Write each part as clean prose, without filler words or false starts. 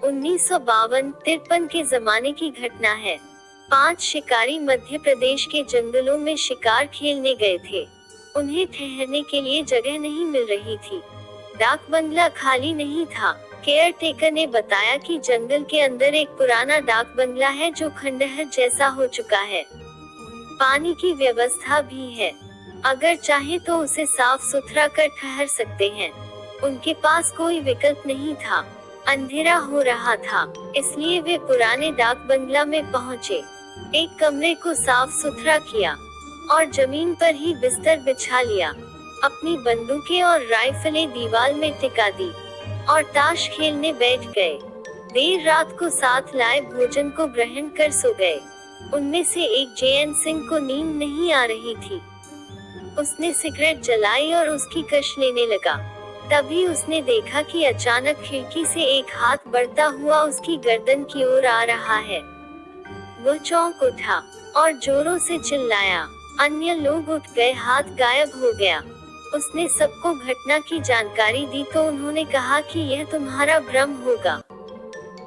1952-53 के जमाने की घटना है। 5 शिकारी मध्य प्रदेश के जंगलों में शिकार खेलने गए थे। उन्हें ठहरने के लिए जगह नहीं मिल रही थी। डाक बंगला खाली नहीं था। केयर टेकर ने बताया कि जंगल के अंदर एक पुराना डाक बंगला है जो खंडहर जैसा हो चुका है। पानी की व्यवस्था भी है। अगर चाहे तो उसे साफ सुथरा कर ठहर सकते हैं। उनके पास कोई विकल्प नहीं था। अंधेरा हो रहा था, इसलिए वे पुराने डाक बंगला में पहुंचे। एक कमरे को साफ सुथरा किया और जमीन पर ही बिस्तर बिछा लिया। अपनी बंदूकें और राइफलें दीवार में टिका दी और ताश खेलने बैठ गए। देर रात को साथ लाए भोजन को ग्रहण कर सो गए। उनमें से एक जेएन सिंह को नींद नहीं आ रही थी। उसने सिगरेट जलाई और उसकी कश लेने लगा। तभी उसने देखा कि अचानक खिड़की से एक हाथ बढ़ता हुआ उसकी गर्दन की ओर आ रहा है। वो चौंक उठा और जोरों से चिल्लाया। अन्य लोग उठ गए, हाथ गायब हो गया। उसने सबको घटना की जानकारी दी तो उन्होंने कहा कि यह तुम्हारा भ्रम होगा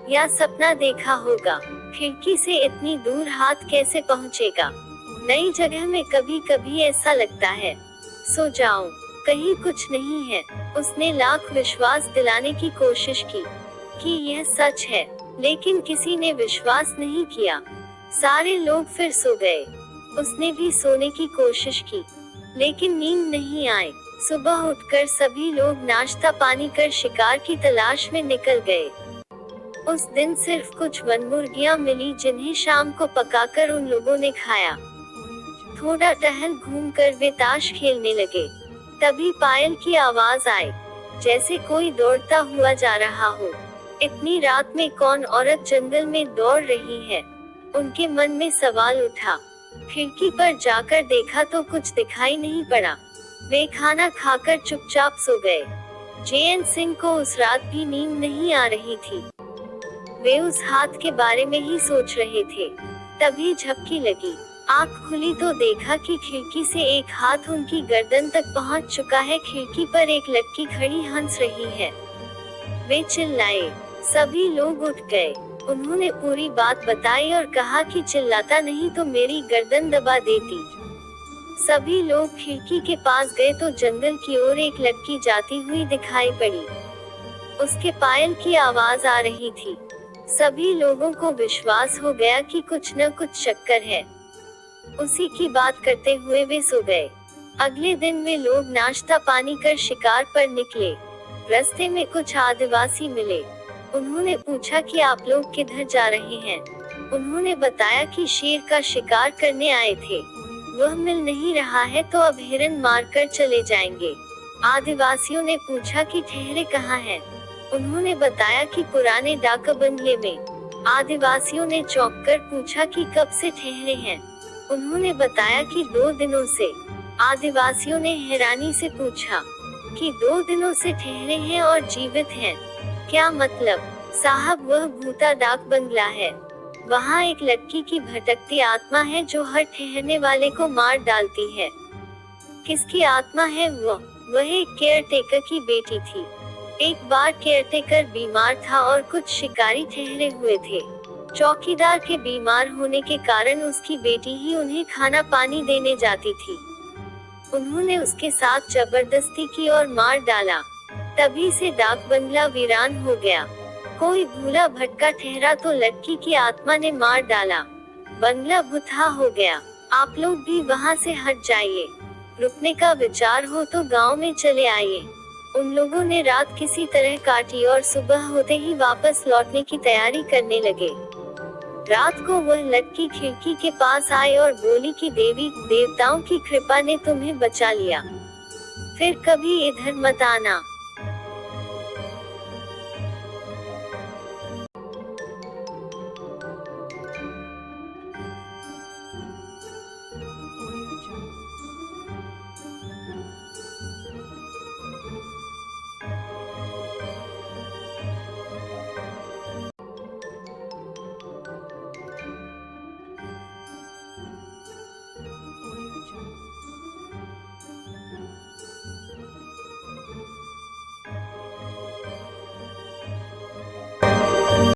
या सपना देखा होगा। खिड़की से इतनी दूर हाथ कैसे पहुंचेगा? नई जगह में कभी कभी ऐसा लगता है। सो जाओ, कहीं कुछ नहीं है। उसने लाख विश्वास दिलाने की कोशिश की कि यह सच है, लेकिन किसी ने विश्वास नहीं किया। सारे लोग फिर सो गए। उसने भी सोने की कोशिश की, लेकिन नींद नहीं आई। सुबह उठकर सभी लोग नाश्ता पानी कर शिकार की तलाश में निकल गए। उस दिन सिर्फ कुछ वनमुर्गियां मिली जिन्हें शाम को पकाकर उन लोगों ने खाया। थोड़ा टहल घूमकर वे ताश खेलने लगे। तभी पायल की आवाज आई, जैसे कोई दौड़ता हुआ जा रहा हो। इतनी रात में कौन औरत जंगल में दौड़ रही है? उनके मन में सवाल उठा। खिड़की पर जाकर देखा तो कुछ दिखाई नहीं पड़ा। वे खाना खाकर चुपचाप सो गए। जेएन सिंह को उस रात भी नींद नहीं आ रही थी। वे उस हाथ के बारे में ही सोच रहे थे। तभी झपकी लगी। आँख खुली तो देखा कि खिड़की से एक हाथ उनकी गर्दन तक पहुंच चुका है। खिड़की पर एक लड़की खड़ी हंस रही है। वे चिल्लाए। सभी लोग उठ गए। उन्होंने पूरी बात बताई और कहा कि चिल्लाता नहीं तो मेरी गर्दन दबा देती। सभी लोग खिड़की के पास गए तो जंगल की ओर एक लड़की जाती हुई दिखाई पड़ी। उसके पायल की आवाज आ रही थी। सभी लोगों को विश्वास हो गया कि कुछ न कुछ चक्कर है। उसी की बात करते हुए वे सो गए। अगले दिन वे लोग नाश्ता पानी कर शिकार पर निकले। रास्ते में कुछ आदिवासी मिले। उन्होंने पूछा कि आप लोग किधर जा रहे हैं? उन्होंने बताया कि शेर का शिकार करने आए थे। वह मिल नहीं रहा है तो अब हिरन मारकर चले जाएंगे। आदिवासियों ने पूछा कि ठहरे कहाँ हैं? उन्होंने बताया कि पुराने डाक बंगले में। आदिवासियों ने चौंक कर पूछा कि कब से ठहरे हैं? उन्होंने बताया कि 2 दिनों से। आदिवासियों ने हैरानी से पूछा कि 2 दिनों से ठहरे हैं और जीवित हैं? क्या मतलब? साहब, वह भूता डाक बंगला है। वहाँ एक लड़की की भटकती आत्मा है जो हर ठहरने वाले को मार डालती है। किसकी आत्मा है वह एक केयर टेकर की बेटी थी। एक बार केयर टेकर बीमार था और कुछ शिकारी ठहरे हुए थे। चौकीदार के बीमार होने के कारण उसकी बेटी ही उन्हें खाना पानी देने जाती थी। उन्होंने उसके साथ जबरदस्ती की और मार डाला। तभी से डाक बंगला वीरान हो गया। कोई भूला भटका ठहरा तो लड़की की आत्मा ने मार डाला। बंगला भुतहा हो गया। आप लोग भी वहाँ से हट जाइए। रुकने का विचार हो तो गांव में चले आइए। उन लोगों ने रात किसी तरह काटी और सुबह होते ही वापस लौटने की तैयारी करने लगे। रात को वह लड़की खिड़की के पास आई और बोली कि देवी देवताओं की कृपा ने तुम्हें बचा लिया। फिर कभी इधर मत आना।